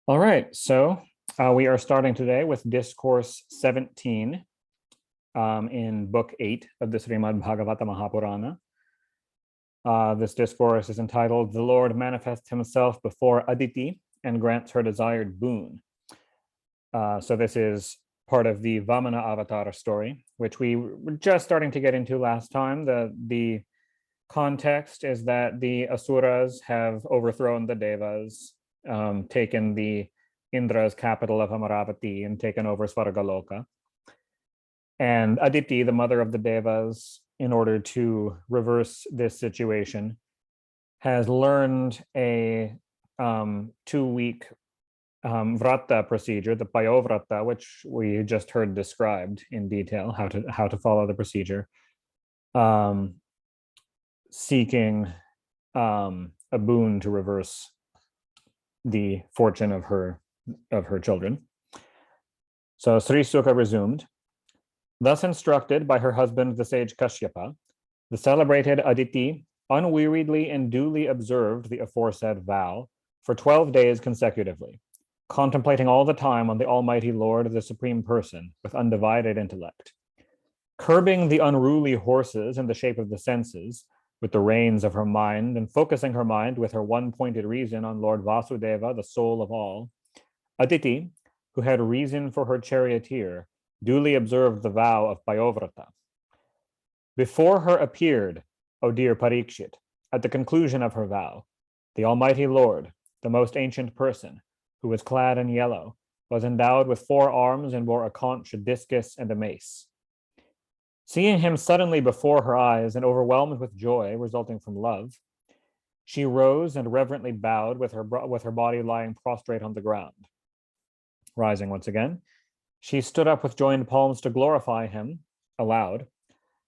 All right, so we are starting today with Discourse 17 in Book 8 of the Shrimad Bhagavata Mahapurana. This discourse is entitled, The Lord Manifests Himself Before Aditi and Grants Her Desired Boon. So this is part of the Vamana Avatar story, which we were just starting to get into last time. The context is that the Asuras have overthrown the Devas, taken the Indra's capital of Amaravati and taken over Svargaloka. And Aditi, the mother of the Devas, in order to reverse this situation, has learned a 2-week vrata procedure, the Payovrata, which we just heard described in detail, how to follow the procedure, seeking a boon to reverse the fortune of her children. So Sri Sukha resumed, thus instructed by her husband, the sage Kashyapa, the celebrated Aditi unweariedly and duly observed the aforesaid vow for 12 days consecutively, contemplating all the time on the Almighty Lord, the Supreme Person, with undivided intellect. Curbing the unruly horses in the shape of the senses with the reins of her mind, and focusing her mind with her one-pointed reason on Lord Vasudeva, the soul of all, Aditi, who had reason for her charioteer, duly observed the vow of Payovrata. Before her appeared, O dear Parikshit, at the conclusion of her vow, the Almighty Lord, the most ancient person, who was clad in yellow, was endowed with 4 arms and bore a conch, a discus, and a mace. Seeing him suddenly before her eyes and overwhelmed with joy resulting from love, she rose and reverently bowed with her body lying prostrate on the ground. Rising once again, she stood up with joined palms to glorify him aloud,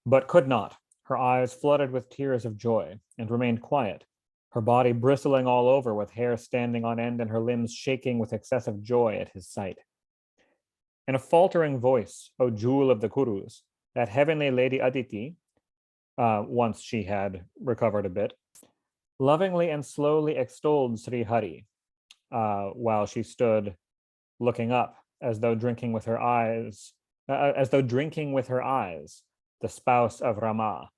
but could not. Her eyes flooded with tears of joy and remained quiet, her body bristling all over with hair standing on end and her limbs shaking with excessive joy at his sight. In a faltering voice, O jewel of the Kurus, that heavenly lady Aditi, once she had recovered a bit, lovingly and slowly extolled Sri Hari while she stood looking up as though drinking with her eyes, the spouse of Rama,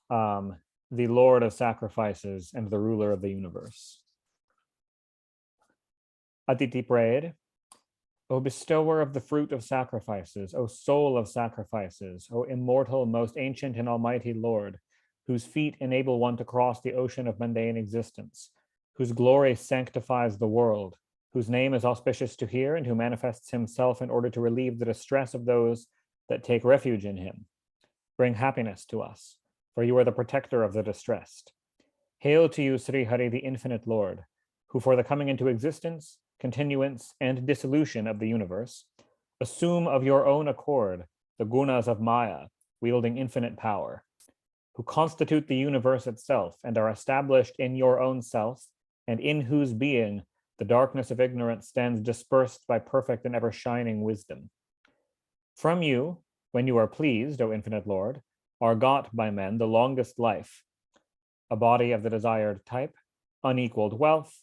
the Lord of sacrifices and the ruler of the universe. Aditi prayed, O bestower of the fruit of sacrifices, O soul of sacrifices, O immortal, most ancient and almighty Lord, whose feet enable one to cross the ocean of mundane existence, whose glory sanctifies the world, whose name is auspicious to hear, and who manifests himself in order to relieve the distress of those that take refuge in him. Bring happiness to us, for you are the protector of the distressed. Hail to you, Sri Hari, the infinite Lord, who for the coming into existence, continuance, and dissolution of the universe, assume of your own accord the gunas of Maya, wielding infinite power, who constitute the universe itself and are established in your own self, and in whose being the darkness of ignorance stands dispersed by perfect and ever-shining wisdom. From you, when you are pleased, O infinite Lord, are got by men the longest life, a body of the desired type, unequaled wealth,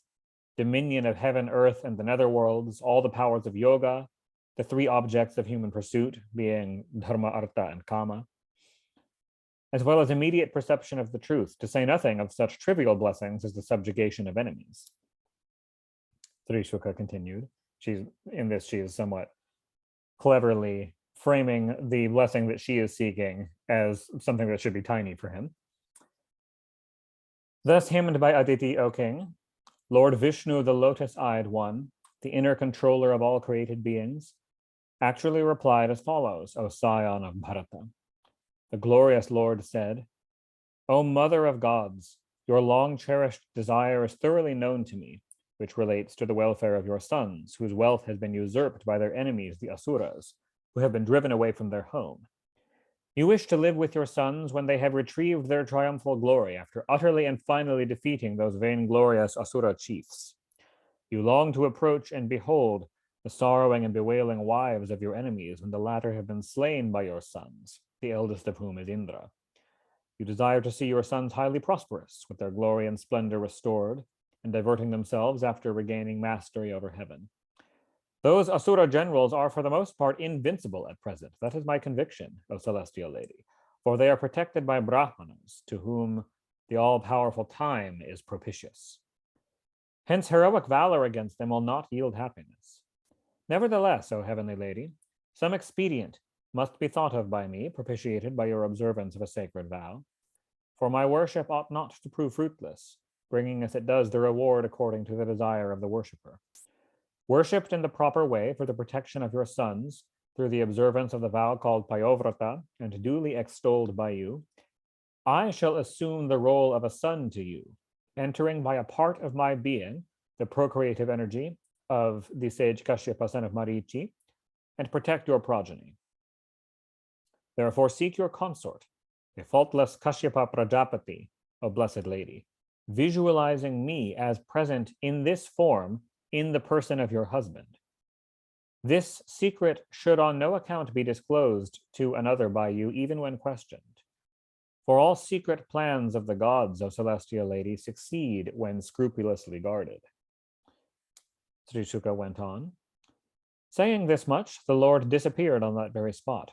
dominion of heaven, earth, and the netherworlds, all the powers of yoga, the 3 objects of human pursuit, being dharma, artha, and kama, as well as immediate perception of the truth, to say nothing of such trivial blessings as the subjugation of enemies. Sri Sukha continued. She is somewhat cleverly framing the blessing that she is seeking as something that should be tiny for him. Thus hymned by Aditi, O king, Lord Vishnu, the lotus-eyed one, the inner controller of all created beings, actually replied as follows, O scion of Bharata. The glorious Lord said, O mother of gods, your long-cherished desire is thoroughly known to me, which relates to the welfare of your sons, whose wealth has been usurped by their enemies, the Asuras, who have been driven away from their home. You wish to live with your sons when they have retrieved their triumphal glory after utterly and finally defeating those vainglorious Asura chiefs. You long to approach and behold the sorrowing and bewailing wives of your enemies when the latter have been slain by your sons, the eldest of whom is Indra. You desire to see your sons highly prosperous, with their glory and splendor restored, and diverting themselves after regaining mastery over heaven. Those Asura generals are for the most part invincible at present. That is my conviction, O celestial lady, for they are protected by Brahmanas, to whom the all-powerful time is propitious. Hence, heroic valor against them will not yield happiness. Nevertheless, O heavenly lady, some expedient must be thought of by me, propitiated by your observance of a sacred vow. For my worship ought not to prove fruitless, bringing as it does the reward according to the desire of the worshipper. Worshipped in the proper way for the protection of your sons, through the observance of the vow called Payovrata, and duly extolled by you, I shall assume the role of a son to you, entering by a part of my being the procreative energy of the sage Kashyapa, son of Marichi, and protect your progeny. Therefore seek your consort, a faultless Kashyapa Prajapati, O blessed lady, visualizing me as present in this form in the person of your husband. This secret should on no account be disclosed to another by you, even when questioned. For all secret plans of the gods, O celestial lady, succeed when scrupulously guarded. Sri Shuka went on. Saying this much, the Lord disappeared on that very spot.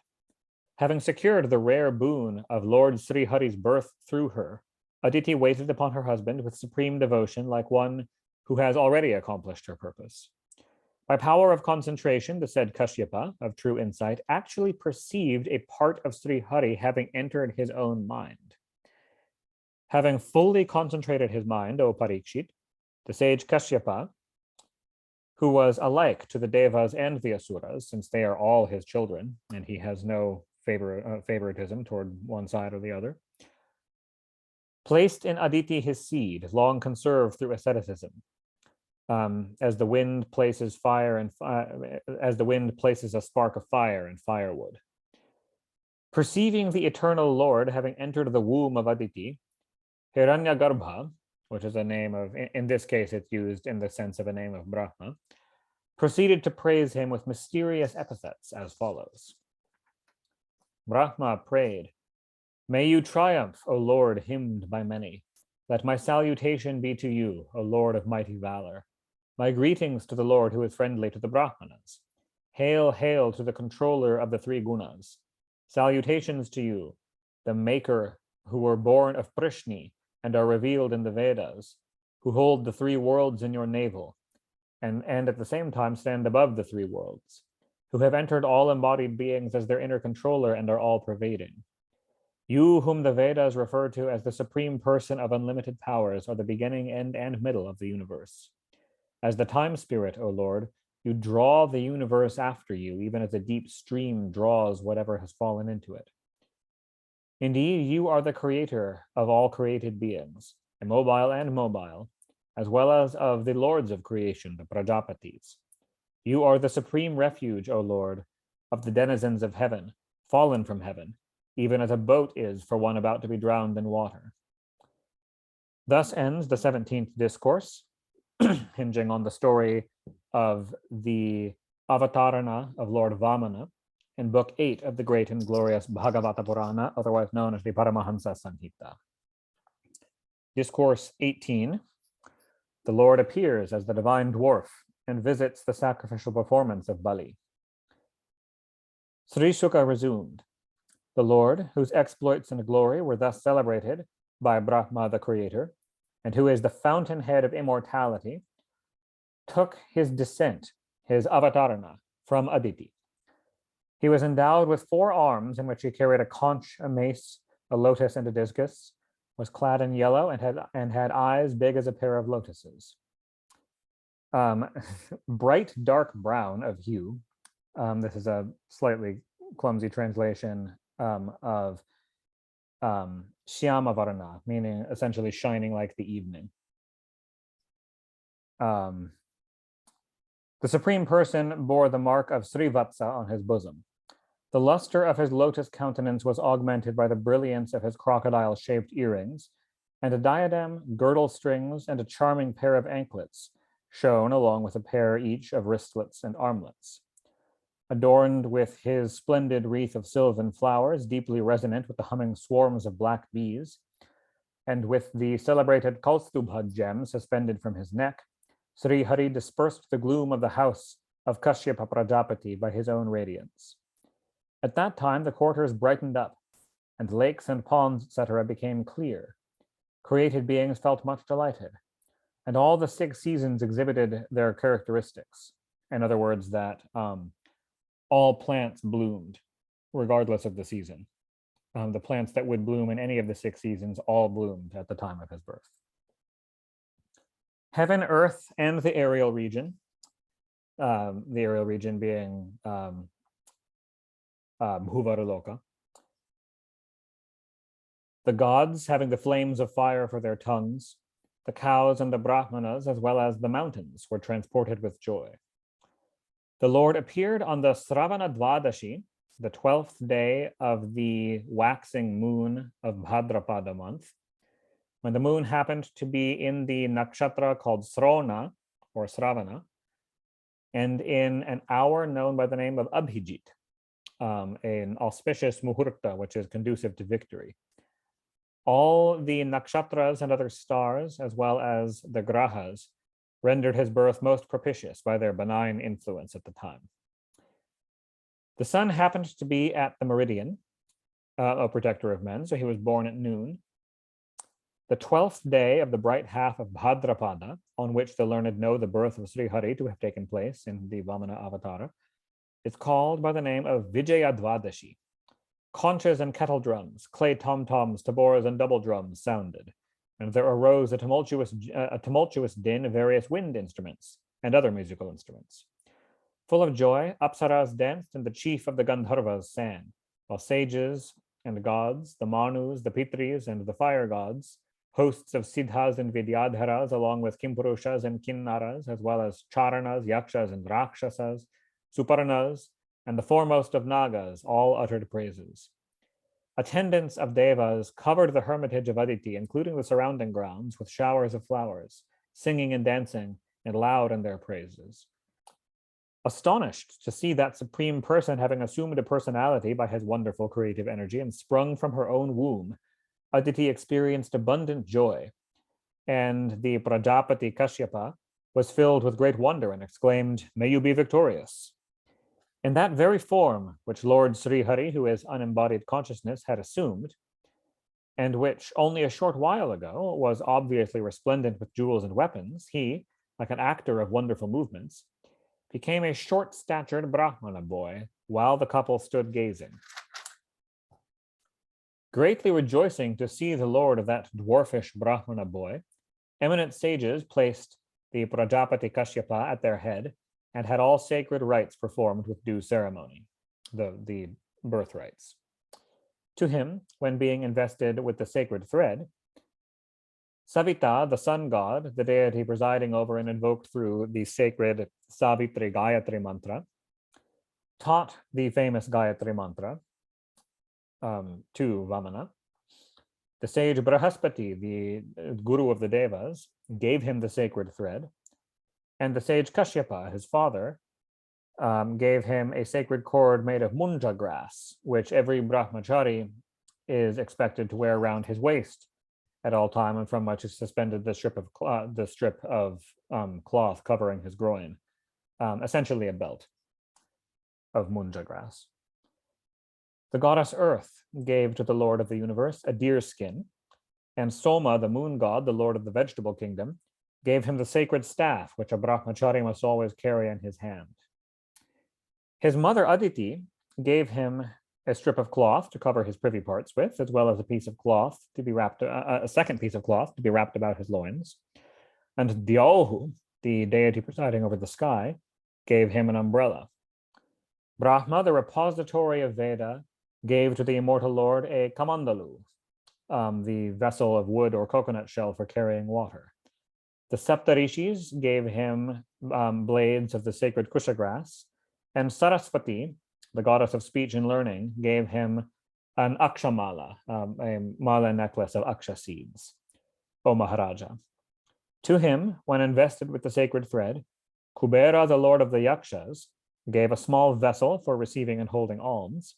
Having secured the rare boon of Lord Sri Hari's birth through her, Aditi waited upon her husband with supreme devotion, like one who has already accomplished her purpose. By power of concentration, the said Kashyapa, of true insight, actually perceived a part of Sri Hari having entered his own mind. Having fully concentrated his mind, O Parikshit, the sage Kashyapa, who was alike to the Devas and the Asuras, since they are all his children, and he has no favoritism toward one side or the other, placed in Aditi his seed, long conserved through asceticism, as the wind places a spark of fire in firewood. Perceiving the eternal Lord having entered the womb of Aditi, Hiranyagarbha, which is a name of, in this case, it's used in the sense of a name of Brahma, proceeded to praise him with mysterious epithets as follows. Brahma prayed, "May you triumph, O Lord, hymned by many. Let my salutation be to you, O Lord of mighty valor. My greetings to the Lord who is friendly to the Brahmanas. Hail, hail to the controller of the three gunas. Salutations to you, the maker who were born of Prishni and are revealed in the Vedas, who hold the three worlds in your navel, and at the same time stand above the three worlds, who have entered all embodied beings as their inner controller and are all pervading. You whom the Vedas refer to as the supreme person of unlimited powers are the beginning, end, and middle of the universe. As the time spirit, O Lord, you draw the universe after you, even as a deep stream draws whatever has fallen into it. Indeed, you are the creator of all created beings, immobile and mobile, as well as of the lords of creation, the Prajapatis. You are the supreme refuge, O Lord, of the denizens of heaven, fallen from heaven, even as a boat is for one about to be drowned in water. Thus ends the 17th discourse, hinging on the story of the Avatarana of Lord Vamana in Book 8 of the great and glorious Bhagavata Purana, otherwise known as the Paramahansa Samhita. Discourse 18. The Lord appears as the divine dwarf and visits the sacrificial performance of Bali. Sri Shuka resumed. The Lord, whose exploits and glory were thus celebrated by Brahma the Creator, and who is the fountainhead of immortality, took his descent, his avatarana, from Aditi. He was endowed with 4 arms in which he carried a conch, a mace, a lotus, and a discus, was clad in yellow, and had eyes big as a pair of lotuses. Bright dark brown of hue. This is a slightly clumsy translation of Shyama Varana, meaning essentially shining like the evening. The Supreme Person bore the mark of Srivatsa on his bosom. The luster of his lotus countenance was augmented by the brilliance of his crocodile-shaped earrings, and a diadem, girdle strings, and a charming pair of anklets shone along with a pair each of wristlets and armlets. Adorned with his splendid wreath of sylvan flowers, deeply resonant with the humming swarms of black bees, and with the celebrated Kaustubha gem suspended from his neck, Sri Hari dispersed the gloom of the house of Kashyapa Prajapati by his own radiance. At that time, the quarters brightened up, and lakes and ponds, etc., became clear. Created beings felt much delighted, and all the 6 seasons exhibited their characteristics. In other words, that all plants bloomed, regardless of the season. The plants that would bloom in any of the 6 seasons all bloomed at the time of his birth. Heaven, earth, and the aerial region being Bhuvaraloka. The gods having the flames of fire for their tongues, the cows and the brahmanas, as well as the mountains, were transported with joy. The Lord appeared on the Sravana Dvadashi, the 12th day of the waxing moon of Bhadrapada month, when the moon happened to be in the nakshatra called Srona, or Sravana, and in an hour known by the name of Abhijit, an auspicious muhurta, which is conducive to victory. All the nakshatras and other stars, as well as the grahas, rendered his birth most propitious by their benign influence at the time. The sun happened to be at the meridian, a protector of men, so he was born at noon. The 12th day of the bright half of Bhadrapada, on which the learned know the birth of Sri Hari to have taken place in the Vamana Avatara, is called by the name of Vijaya Dvadashi. Conches and kettle drums, clay tom-toms, tabors, and double drums sounded, and there arose a tumultuous din of various wind instruments and other musical instruments. Full of joy, Apsaras danced, and the chief of the Gandharvas sang, while sages and gods, the Manus, the Pitris, and the fire gods, hosts of Siddhas and Vidyadharas, along with Kimpurushas and Kinnaras, as well as Charanas, Yakshas, and Rakshasas, Suparnas, and the foremost of Nagas, all uttered praises. Attendants of Devas covered the hermitage of Aditi, including the surrounding grounds, with showers of flowers, singing and dancing, and loud in their praises. Astonished to see that supreme person having assumed a personality by his wonderful creative energy and sprung from her own womb, Aditi experienced abundant joy, and the Prajapati Kashyapa was filled with great wonder and exclaimed, "May you be victorious." In that very form which Lord Sri Hari, who is unembodied consciousness, had assumed, and which only a short while ago was obviously resplendent with jewels and weapons, he, like an actor of wonderful movements, became a short-statured Brahmana boy while the couple stood gazing. Greatly rejoicing to see the lord of that dwarfish Brahmana boy, eminent sages placed the Prajapati Kashyapa at their head and had all sacred rites performed with due ceremony, the birth rites. To him, when being invested with the sacred thread, Savita, the sun god, the deity presiding over and invoked through the sacred Savitri Gayatri mantra, taught the famous Gayatri mantra to Vamana. The sage Brahaspati, the guru of the Devas, gave him the sacred thread, and the sage Kashyapa, his father, gave him a sacred cord made of munja grass, which every brahmachari is expected to wear around his waist at all time, and from which is suspended the strip of cloth covering his groin, essentially a belt of munja grass. The goddess Earth gave to the Lord of the universe a deer skin, and Soma, the moon god, the lord of the vegetable kingdom, gave him the sacred staff, which a brahmachari must always carry in his hand. His mother Aditi gave him a strip of cloth to cover his privy parts with, as well as a piece of cloth to be wrapped, a second piece of cloth to be wrapped about his loins. And Dyaohu, the deity presiding over the sky, gave him an umbrella. Brahma, the repository of Veda, gave to the immortal Lord a kamandalu, the vessel of wood or coconut shell for carrying water. The Saptarishis gave him blades of the sacred kusha grass, and Saraswati, the goddess of speech and learning, gave him an akshamala, a mala necklace of aksha seeds, O Maharaja. To him, when invested with the sacred thread, Kubera, the lord of the yakshas, gave a small vessel for receiving and holding alms,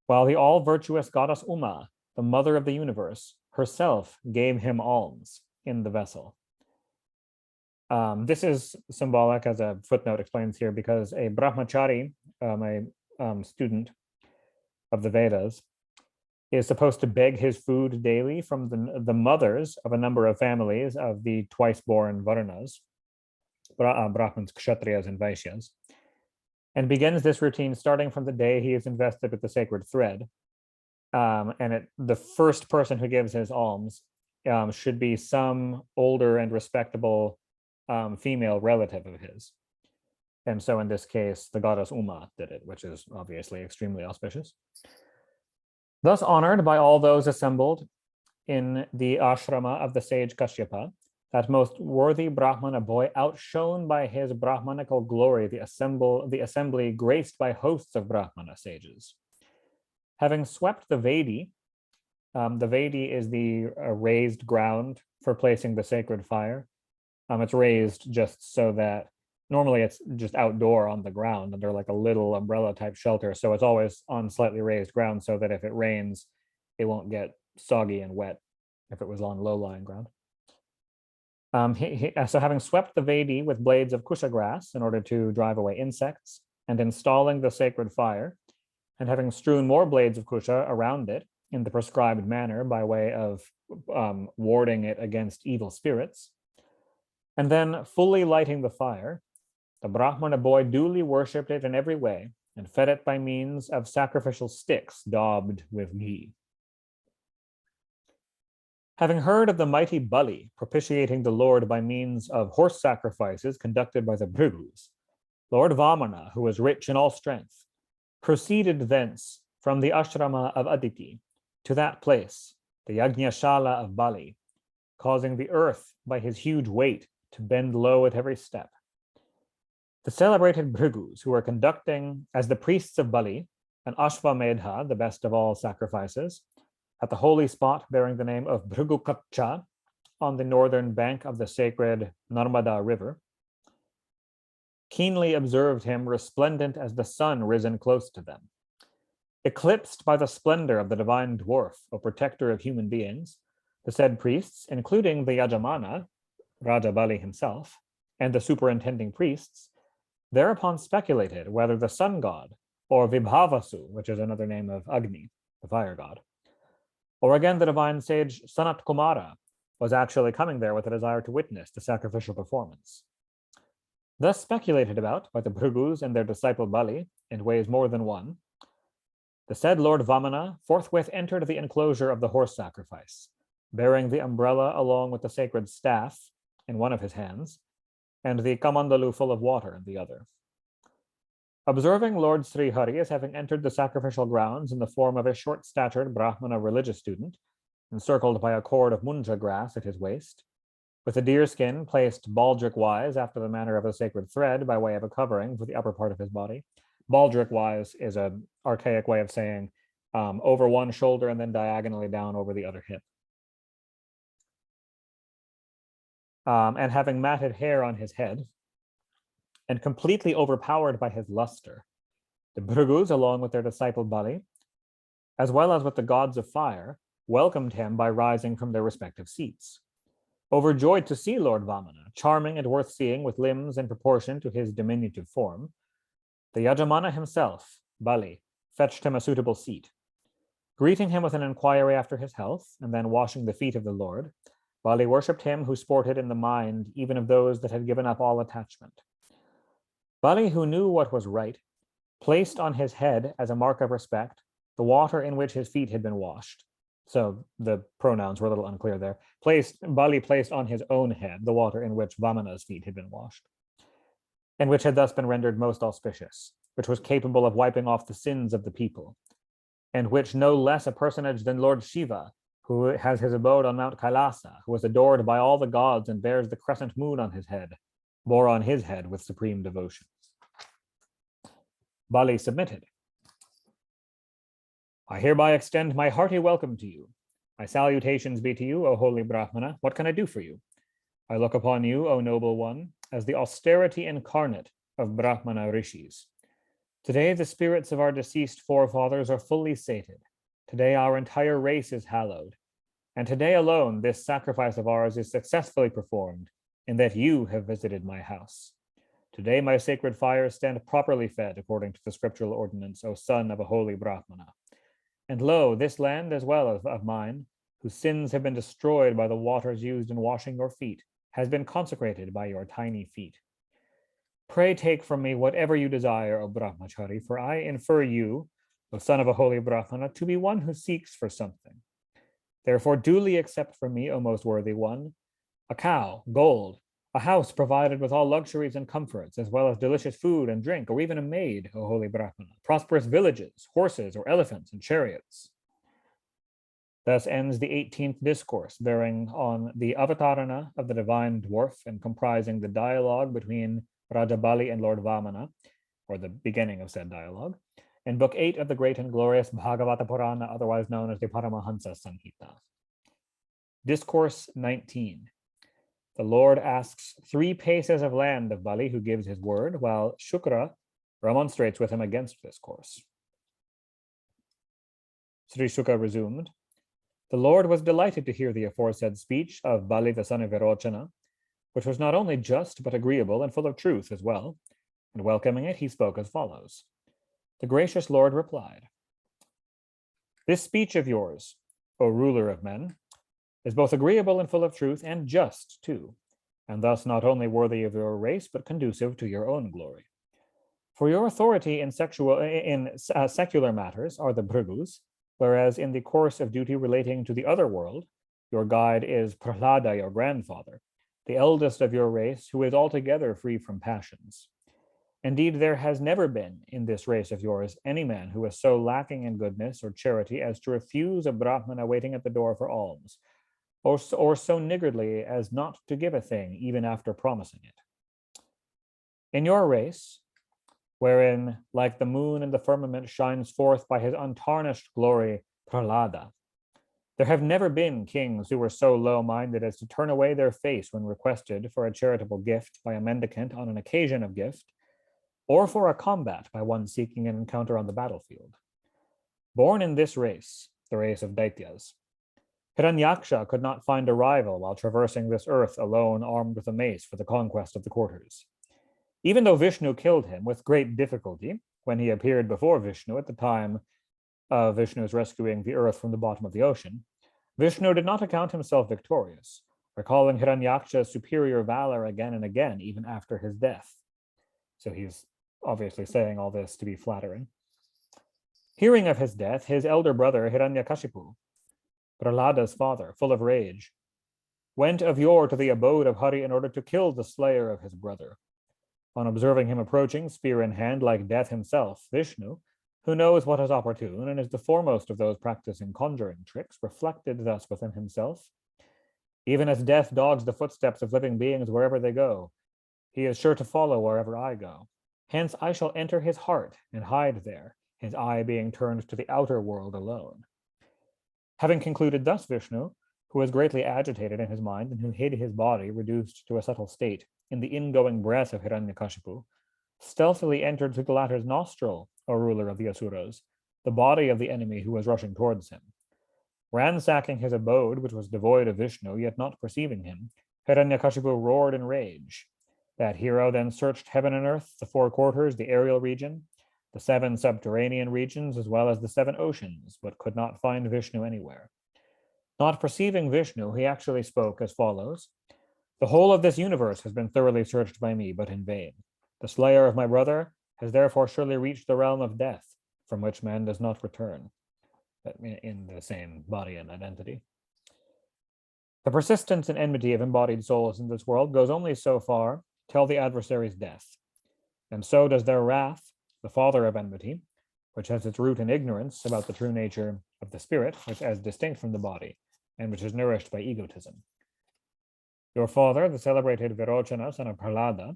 while the all-virtuous goddess Uma, the mother of the universe, herself gave him alms in the vessel. This is symbolic, as a footnote explains here, because a brahmachari, a student of the Vedas, is supposed to beg his food daily from the mothers of a number of families of the twice-born Varnas, Brahmins, Kshatriyas, and Vaishyas, and begins this routine starting from the day he is invested with the sacred thread. The first person who gives his alms should be some older and respectable female relative of his. And so in this case, the goddess Uma did it, which is obviously extremely auspicious. Thus honored by all those assembled in the ashrama of the sage Kashyapa, that most worthy Brahmana boy, outshone by his Brahmanical glory the assembly graced by hosts of Brahmana sages. Having swept the Vedi is the raised ground for placing the sacred fire. It's raised just so that normally it's just outdoor on the ground under like a little umbrella type shelter. So it's always on slightly raised ground so that if it rains, it won't get soggy and wet if it was on low-lying ground. So having swept the Vedi with blades of kusha grass in order to drive away insects, and installing the sacred fire, and having strewn more blades of kusha around it in the prescribed manner by way of warding it against evil spirits, and then fully lighting the fire, the Brahmana boy duly worshipped it in every way and fed it by means of sacrificial sticks daubed with ghee. Having heard of the mighty Bali propitiating the Lord by means of horse sacrifices conducted by the Bhrigus, Lord Vamana, who was rich in all strength, proceeded thence from the ashrama of Aditi to that place, the Yajñashala of Bali, causing the earth by his huge weight to bend low at every step. The celebrated Bhrigus, who were conducting as the priests of Bali an Ashvamedha, the best of all sacrifices, at the holy spot bearing the name of Bhrigukacha on the northern bank of the sacred Narmada River, keenly observed him resplendent as the sun risen close to them. Eclipsed by the splendor of the divine dwarf, or protector of human beings, the said priests, including the Yajamana, Raja Bali himself, and the superintending priests, thereupon speculated whether the sun god, or Vibhavasu, which is another name of Agni, the fire god, or again the divine sage Sanat Kumara, was actually coming there with a desire to witness the sacrificial performance. Thus speculated about by the Bhrigus and their disciple Bali in ways more than one, the said Lord Vamana forthwith entered the enclosure of the horse sacrifice, bearing the umbrella along with the sacred staff in one of his hands, and the kamandalu full of water in the other. Observing Lord Sri Hari as having entered the sacrificial grounds in the form of a short-statured Brahmana religious student, encircled by a cord of munja grass at his waist, with a deer skin placed baldric-wise after the manner of a sacred thread by way of a covering for the upper part of his body. Baldric-wise is an archaic way of saying over one shoulder and then diagonally down over the other hip. And having matted hair on his head, and completely overpowered by his luster, the Bhrigus, along with their disciple Bali, as well as with the gods of fire, welcomed him by rising from their respective seats. Overjoyed to see Lord Vamana, charming and worth seeing with limbs in proportion to his diminutive form, the Yajamana himself, Bali, fetched him a suitable seat. Greeting him with an inquiry after his health, and then washing the feet of the Lord, Bali worshipped him who sported in the mind even of those that had given up all attachment. Bali, who knew what was right, placed on his head as a mark of respect the water in which his feet had been washed. So the pronouns were a little unclear there. Bali placed on his own head the water in which Vamana's feet had been washed, and which had thus been rendered most auspicious, which was capable of wiping off the sins of the people, and which no less a personage than Lord Shiva, who has his abode on Mount Kailasa, who is adored by all the gods and bears the crescent moon on his head, bore on his head with supreme devotion. Bali submitted. I hereby extend my hearty welcome to you. My salutations be to you, O holy Brahmana. What can I do for you? I look upon you, O noble one, as the austerity incarnate of Brahmana rishis. Today, the spirits of our deceased forefathers are fully sated. Today, our entire race is hallowed. And today alone, this sacrifice of ours is successfully performed, in that you have visited my house. Today my sacred fires stand properly fed according to the scriptural ordinance, O son of a holy Brahmana. And lo, this land as well as of mine, whose sins have been destroyed by the waters used in washing your feet, has been consecrated by your tiny feet. Pray take from me whatever you desire, O Brahmachari, for I infer you, O son of a holy Brahmana, to be one who seeks for something. Therefore duly accept from me, O most worthy one, a cow, gold, a house provided with all luxuries and comforts, as well as delicious food and drink, or even a maid, O holy Brahmana, prosperous villages, horses, or elephants and chariots. Thus ends the 18th discourse, bearing on the avatarana of the divine dwarf and comprising the dialogue between Raja Bali and Lord Vamana, or the beginning of said dialogue, and Book 8 of the great and glorious Bhagavata Purana, otherwise known as the Paramahansa Samhita. Discourse 19. The Lord asks 3 paces of land of Bali, who gives his word, while Shukra remonstrates with him against this course. Sri Shuka resumed, the Lord was delighted to hear the aforesaid speech of Bali the son of Virochana, which was not only just, but agreeable and full of truth as well, and welcoming it, he spoke as follows. The gracious Lord replied, this speech of yours, O ruler of men, is both agreeable and full of truth, and just too, and thus not only worthy of your race, but conducive to your own glory. For your authority in secular matters are the Bhrigus, whereas in the course of duty relating to the other world, your guide is Prahlada, your grandfather, the eldest of your race, who is altogether free from passions. Indeed, there has never been in this race of yours any man who is so lacking in goodness or charity as to refuse a Brahmana waiting at the door for alms, or so niggardly as not to give a thing even after promising it. In your race, wherein, like the moon in the firmament, shines forth by his untarnished glory, Prahlada, there have never been kings who were so low-minded as to turn away their face when requested for a charitable gift by a mendicant on an occasion of gift, or for a combat by one seeking an encounter on the battlefield. Born in this race, the race of Daityas, Hiranyaksha could not find a rival while traversing this earth alone, armed with a mace for the conquest of the quarters. Even though Vishnu killed him with great difficulty when he appeared before Vishnu at the time of Vishnu's rescuing the earth from the bottom of the ocean, Vishnu did not account himself victorious, recalling Hiranyaksha's superior valor again and again, even after his death. So he's obviously saying all this to be flattering. Hearing of his death, his elder brother Hiranyakashipu, Prahlada's father, full of rage, went of yore to the abode of Hari in order to kill the slayer of his brother. On observing him approaching, spear in hand, like death himself, Vishnu, who knows what is opportune and is the foremost of those practicing conjuring tricks, reflected thus within himself, even as death dogs the footsteps of living beings wherever they go, he is sure to follow wherever I go. Hence I shall enter his heart and hide there, his eye being turned to the outer world alone. Having concluded thus, Vishnu, who was greatly agitated in his mind and who hid his body, reduced to a subtle state, in the ingoing breath of Hiranyakashipu, stealthily entered through the latter's nostril, O ruler of the Asuras, the body of the enemy who was rushing towards him. Ransacking his abode, which was devoid of Vishnu, yet not perceiving him, Hiranyakashipu roared in rage. That hero then searched heaven and earth, the 4 quarters, the aerial region, the 7 subterranean regions, as well as the 7 oceans, but could not find Vishnu anywhere. Not perceiving Vishnu, he actually spoke as follows. The whole of this universe has been thoroughly searched by me, but in vain. The slayer of my brother has therefore surely reached the realm of death, from which man does not return, in the same body and identity. The persistence and enmity of embodied souls in this world goes only so far till the adversary's death. And so does their wrath, the father of enmity, which has its root in ignorance about the true nature of the spirit, which as distinct from the body, and which is nourished by egotism. Your father, the celebrated Virochana, son of Prahlada,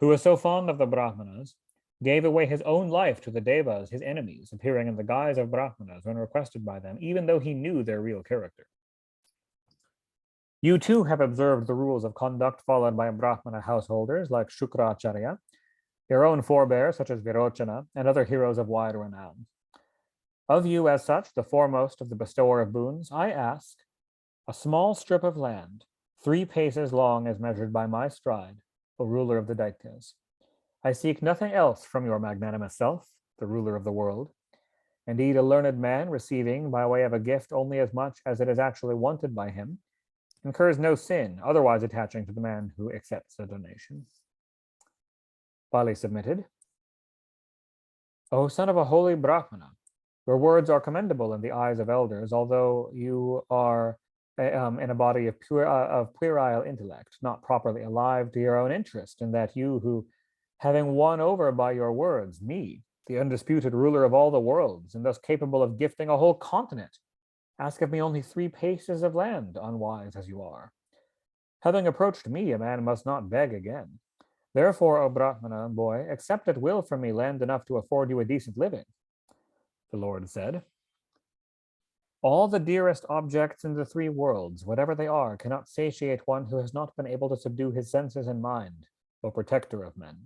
who was so fond of the Brahmanas, gave away his own life to the Devas, his enemies, appearing in the guise of Brahmanas when requested by them, even though he knew their real character. You too have observed the rules of conduct followed by Brahmana householders like Shukracharya, your own forebears such as Virochana, and other heroes of wide renown. Of you as such, the foremost of the bestower of boons, I ask, A small strip of land, 3 paces long as measured by my stride, O ruler of the Daityas. I seek nothing else from your magnanimous self, the ruler of the world. Indeed, a learned man receiving by way of a gift only as much as it is actually wanted by him incurs no sin otherwise attaching to the man who accepts a donation. Bali submitted, O son of a holy Brahmana, your words are commendable in the eyes of elders, although you are in a body of puerile intellect, not properly alive to your own interest, and that you who, having won over by your words me, the undisputed ruler of all the worlds, and thus capable of gifting a whole continent, ask of me only 3 paces of land, unwise as you are. Having approached me, a man must not beg again. Therefore, O Brahmana boy, accept at will from me land enough to afford you a decent living. The Lord said, all the dearest objects in the 3 worlds, whatever they are, cannot satiate one who has not been able to subdue his senses and mind, O protector of men.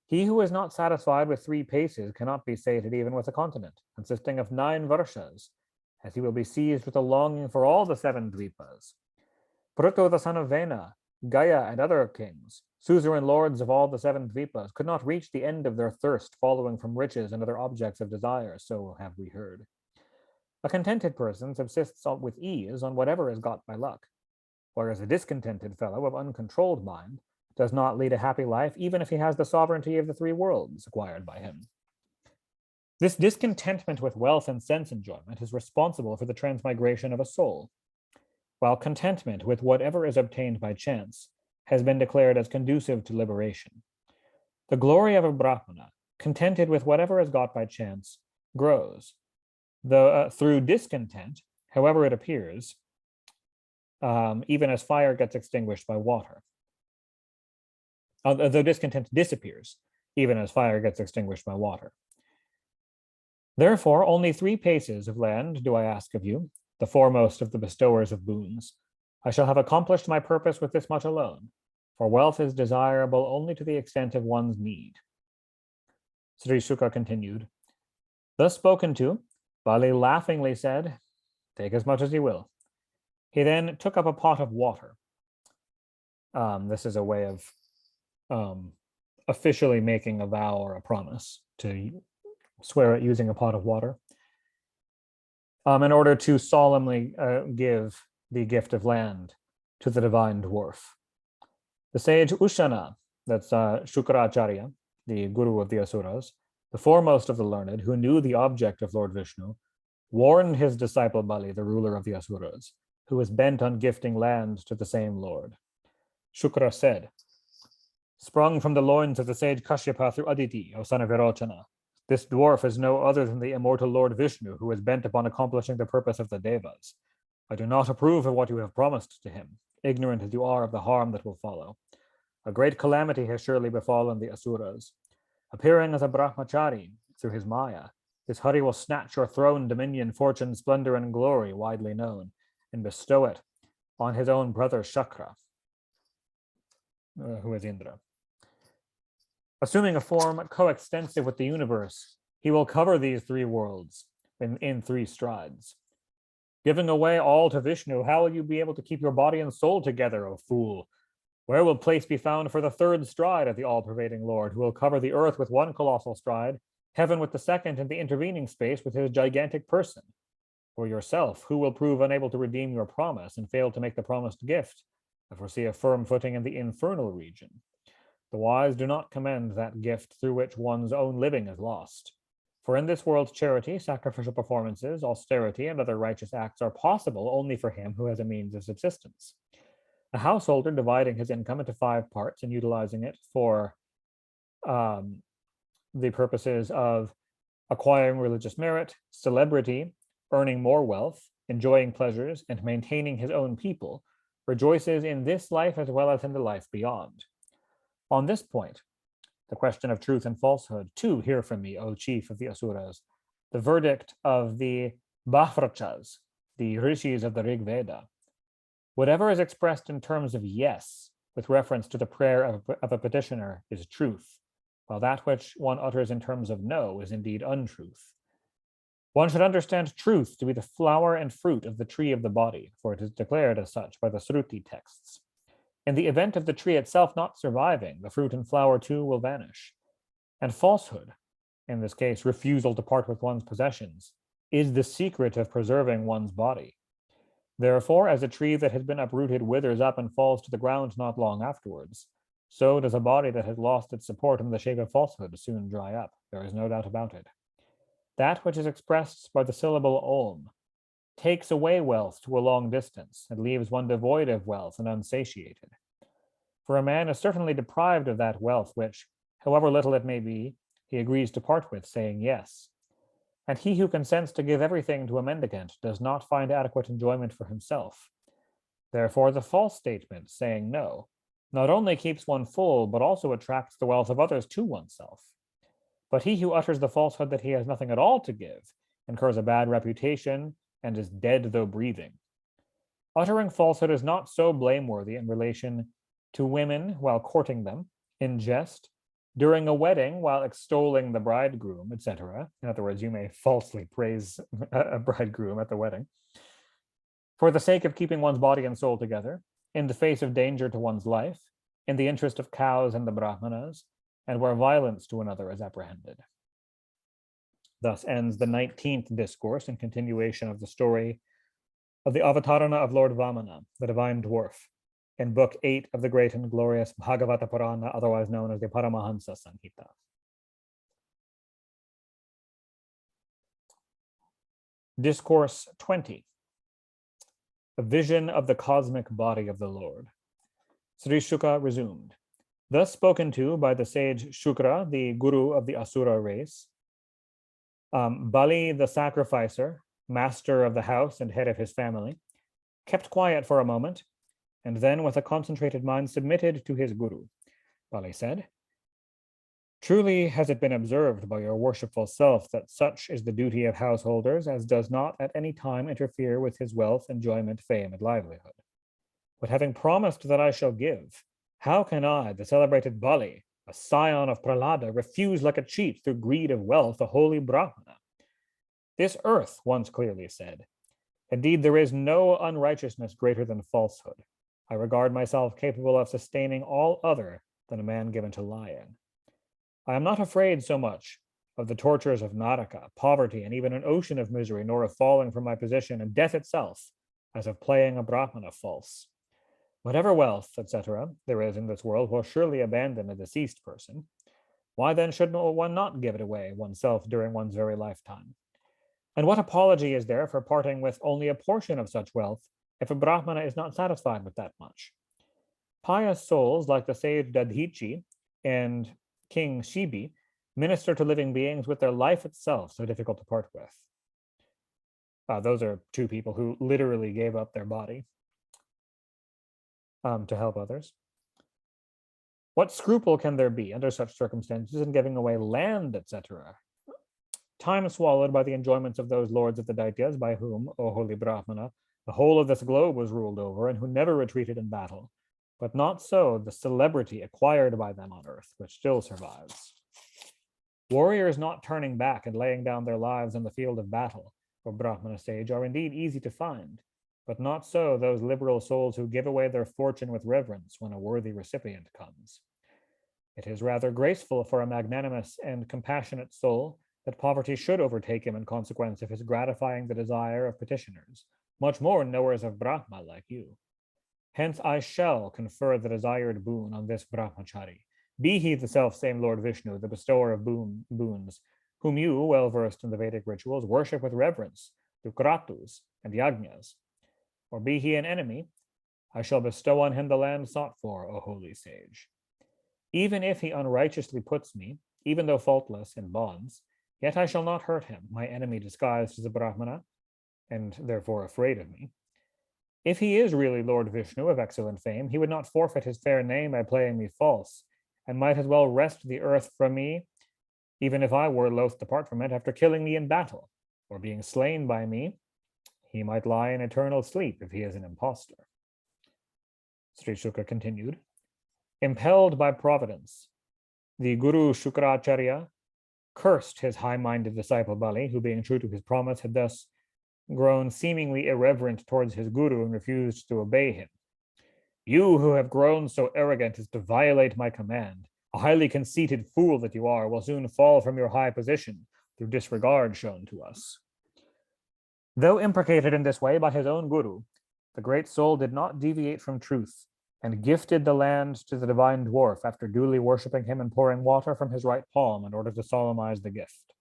He who is not satisfied with 3 paces cannot be sated even with a continent, consisting of 9 varshas, as he will be seized with a longing for all the 7 dvipas. Pruto, the son of Vena, Gaya, and other kings, suzerain lords of all the 7 dvipas, could not reach the end of their thirst following from riches and other objects of desire, so have we heard. A contented person subsists with ease on whatever is got by luck, whereas a discontented fellow of uncontrolled mind does not lead a happy life even if he has the sovereignty of the 3 worlds acquired by him. This discontentment with wealth and sense enjoyment is responsible for the transmigration of a soul, while contentment with whatever is obtained by chance has been declared as conducive to liberation. The glory of a Brahmana, contented with whatever is got by chance, grows, though through discontent, however it appears, even as fire gets extinguished by water. Though discontent disappears, even as fire gets extinguished by water. Therefore, only 3 paces of land do I ask of you, the foremost of the bestowers of boons. I shall have accomplished my purpose with this much alone, for wealth is desirable only to the extent of one's need. Sri Shuka continued, thus spoken to, Bali laughingly said, take as much as you will. He then took up a pot of water. This is a way of officially making a vow or a promise to swear at using a pot of water in order to solemnly give the gift of land to the divine dwarf. The sage Ushana, that's Shukracharya, the guru of the Asuras, the foremost of the learned, who knew the object of Lord Vishnu, warned his disciple Bali, the ruler of the Asuras, who was bent on gifting land to the same Lord. Shukra said, sprung from the loins of the sage Kashyapa through Aditi, O son of Virochana, this dwarf is no other than the immortal Lord Vishnu, who is bent upon accomplishing the purpose of the Devas. I do not approve of what you have promised to him, ignorant as you are of the harm that will follow. A great calamity has surely befallen the Asuras. Appearing as a brahmachari through his Maya, this Hari will snatch your throne, dominion, fortune, splendor, and glory, widely known, and bestow it on his own brother Shakra, who is Indra. Assuming a form coextensive with the universe, he will cover these 3 worlds in 3 strides. Giving away all to Vishnu, how will you be able to keep your body and soul together, O fool? Where will place be found for the 3rd stride of the all-pervading Lord, who will cover the earth with 1 colossal stride, heaven with the 2nd, and the intervening space with his gigantic person? For yourself, who will prove unable to redeem your promise and fail to make the promised gift, and foresee a firm footing in the infernal region? The wise do not commend that gift through which one's own living is lost. For in this world, charity, sacrificial performances, austerity, and other righteous acts are possible only for him who has a means of subsistence. A householder dividing his income into 5 parts and utilizing it for the purposes of acquiring religious merit, celebrity, earning more wealth, enjoying pleasures, and maintaining his own people, rejoices in this life as well as in the life beyond. On this point, the question of truth and falsehood, too, hear from me, O chief of the Asuras, the verdict of the Bahrachas, the rishis of the Rig Veda. Whatever is expressed in terms of yes, with reference to the prayer of a petitioner, is truth, while that which one utters in terms of no is indeed untruth. One should understand truth to be the flower and fruit of the tree of the body, for it is declared as such by the Sruti texts. In the event of the tree itself not surviving, the fruit and flower too will vanish. And falsehood, in this case refusal to part with one's possessions, is the secret of preserving one's body. Therefore, as a tree that has been uprooted withers up and falls to the ground not long afterwards, so does a body that has lost its support in the shape of falsehood soon dry up. There is no doubt about it. That which is expressed by the syllable om takes away wealth to a long distance and leaves one devoid of wealth and unsatiated. For a man is certainly deprived of that wealth which, however little it may be, he agrees to part with, saying yes. And he who consents to give everything to a mendicant does not find adequate enjoyment for himself. Therefore, the false statement, saying no, not only keeps one full, but also attracts the wealth of others to oneself. But he who utters the falsehood that he has nothing at all to give incurs a bad reputation and is dead though breathing. Uttering falsehood is not so blameworthy in relation to women while courting them, in jest, during a wedding while extolling the bridegroom, etc. In other words, you may falsely praise a bridegroom at the wedding, for the sake of keeping one's body and soul together, in the face of danger to one's life, in the interest of cows and the brahmanas, and where violence to another is apprehended. Thus ends the 19th discourse in continuation of the story of the Avatarana of Lord Vamana, the divine dwarf, in Book 8 of the great and glorious Bhagavata Purana, otherwise known as the Paramahansa Samhita. Discourse 20, a vision of the cosmic body of the Lord. Sri Shuka resumed. Thus spoken to by the sage Shukra, the guru of the Asura race, Bali the sacrificer, master of the house and head of his family, kept quiet for a moment, and then with a concentrated mind submitted to his guru. Bali said, "Truly has it been observed by your worshipful self that such is the duty of householders as does not at any time interfere with his wealth, enjoyment, fame, and livelihood. But having promised that I shall give, how can I, the celebrated Bali, a scion of Prahlada, refuse like a cheat through greed of wealth a holy Brahmana? This earth once clearly said, indeed there is no unrighteousness greater than falsehood. I regard myself capable of sustaining all other than a man given to lying. I am not afraid so much of the tortures of Naraka, poverty, and even an ocean of misery, nor of falling from my position and death itself, as of playing a Brahmana false. Whatever wealth, etc., there is in this world will surely abandon a deceased person. Why then should one not give it away oneself during one's very lifetime? And what apology is there for parting with only a portion of such wealth if a Brahmana is not satisfied with that much? Pious souls like the sage Dadhichi and King Shibi minister to living beings with their life itself so difficult to part with. Those are two people who literally gave up their body to help others. What scruple can there be under such circumstances in giving away land, etc.? Time swallowed by the enjoyments of those lords of the Daityas by whom, O holy Brahmana, the whole of this globe was ruled over and who never retreated in battle, but not so the celebrity acquired by them on earth, which still survives. Warriors not turning back and laying down their lives on the field of battle, O Brahmana sage, are indeed easy to find, but not so those liberal souls who give away their fortune with reverence when a worthy recipient comes. It is rather graceful for a magnanimous and compassionate soul that poverty should overtake him in consequence of his gratifying the desire of petitioners, much more knowers of Brahma like you. Hence I shall confer the desired boon on this brahmachari, be he the self-same Lord Vishnu, the bestower of boons, whom you, well versed in the Vedic rituals, worship with reverence through kratus and yajnas. Or be he an enemy, I shall bestow on him the land sought for, O holy sage. Even if he unrighteously puts me, even though faultless, in bonds, yet I shall not hurt him, my enemy disguised as a Brahmana, and therefore afraid of me. If he is really Lord Vishnu of excellent fame, he would not forfeit his fair name by playing me false, and might as well wrest the earth from me, even if I were loath to part from it after killing me in battle, or being slain by me. He might lie in eternal sleep if he is an impostor. Sri Shuka continued, impelled by providence, the Guru Shukracharya cursed his high-minded disciple Bali, who, being true to his promise, had thus grown seemingly irreverent towards his guru and refused to obey him. You who have grown so arrogant as to violate my command, a highly conceited fool that you are, will soon fall from your high position through disregard shown to us. Though imprecated in this way by his own guru, the great soul did not deviate from truth and gifted the land to the divine dwarf after duly worshipping him and pouring water from his right palm in order to solemnize the gift.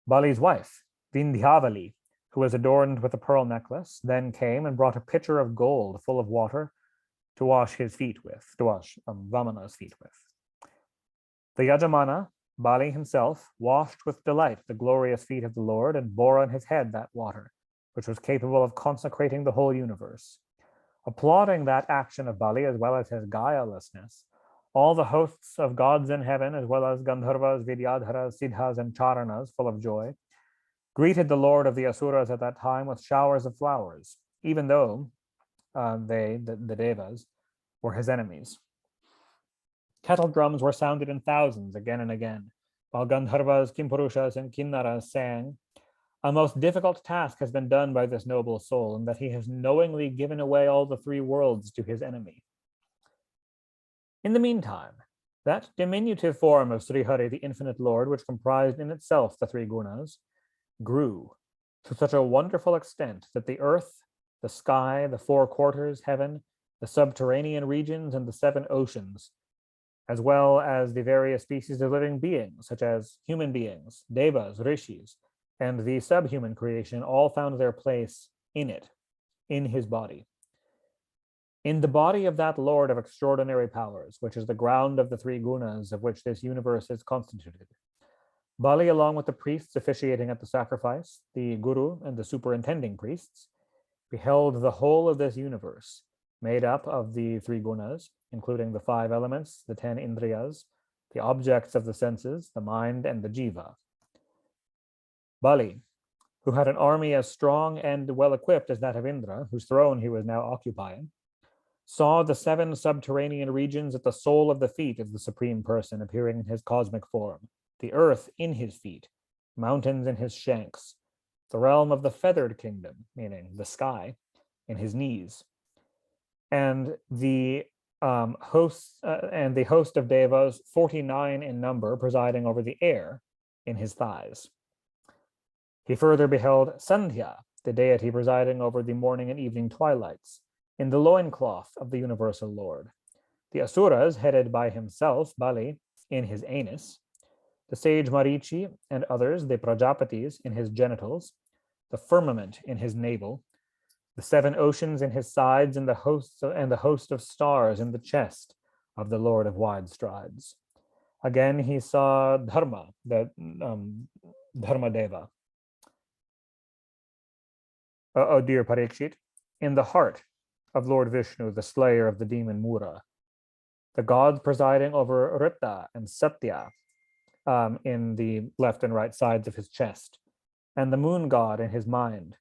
Bali's wife, Vindhyavali, who was adorned with a pearl necklace, then came and brought a pitcher of gold full of water to wash his feet with, to wash Vamana's feet with. The Yajamana, Bali himself, washed with delight the glorious feet of the Lord and bore on his head that water, which was capable of consecrating the whole universe. Applauding that action of Bali as well as his guilelessness, all the hosts of gods in heaven, as well as Gandharvas, Vidyadharas, Siddhas, and Charanas, full of joy, greeted the Lord of the Asuras at that time with showers of flowers, even though the Devas, were his enemies. Kettle drums were sounded in thousands again and again, while Gandharvas, Kimpurushas, and Kinnaras sang, "A most difficult task has been done by this noble soul, in that he has knowingly given away all the three worlds to his enemy." In the meantime, that diminutive form of Srihari, the infinite Lord, which comprised in itself the three gunas, grew to such a wonderful extent that the earth, the sky, the four quarters, heaven, the subterranean regions, and the seven oceans, as well as the various species of living beings, such as human beings, devas, rishis, and the subhuman creation, all found their place in it, in his body. In the body of that Lord of extraordinary powers, which is the ground of the three gunas of which this universe is constituted, Bali, along with the priests officiating at the sacrifice, the guru and the superintending priests, beheld the whole of this universe, made up of the three gunas, including the five elements, the 10 indriyas, the objects of the senses, the mind, and the jiva. Bali, who had an army as strong and well equipped as that of Indra, whose throne he was now occupying, saw the seven subterranean regions at the sole of the feet of the Supreme Person appearing in his cosmic form, the earth in his feet, mountains in his shanks, the realm of the feathered kingdom, meaning the sky, in his knees, and the host of devas, 49 in number, presiding over the air, in his thighs. He further beheld Sandhya, the deity presiding over the morning and evening twilights, in the loincloth of the universal Lord, the Asuras, headed by himself, Bali, in his anus, the sage Marichi and others, the Prajapatis, in his genitals, the firmament in his navel, the seven oceans in his sides, and the host of stars in the chest of the Lord of wide strides. Again, he saw Dharma, the Dharma Deva. Oh dear Parikshit, in the heart of Lord Vishnu, the slayer of the demon Mura, the gods presiding over Rita and Satya in the left and right sides of his chest, and the moon god in his mind,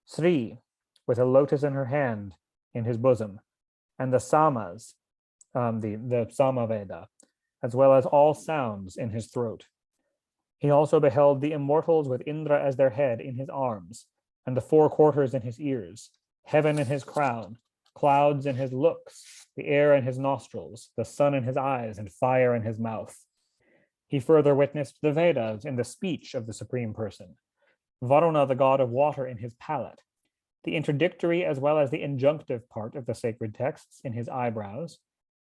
Sri, with a lotus in her hand in his bosom, and the Samas, the Samaveda, as well as all sounds in his throat. He also beheld the immortals with Indra as their head in his arms, and the four quarters in his ears, heaven in his crown, clouds in his looks, the air in his nostrils, the sun in his eyes, and fire in his mouth. He further witnessed the Vedas in the speech of the Supreme Person, Varuna, the god of water, in his palate, the interdictory as well as the injunctive part of the sacred texts in his eyebrows,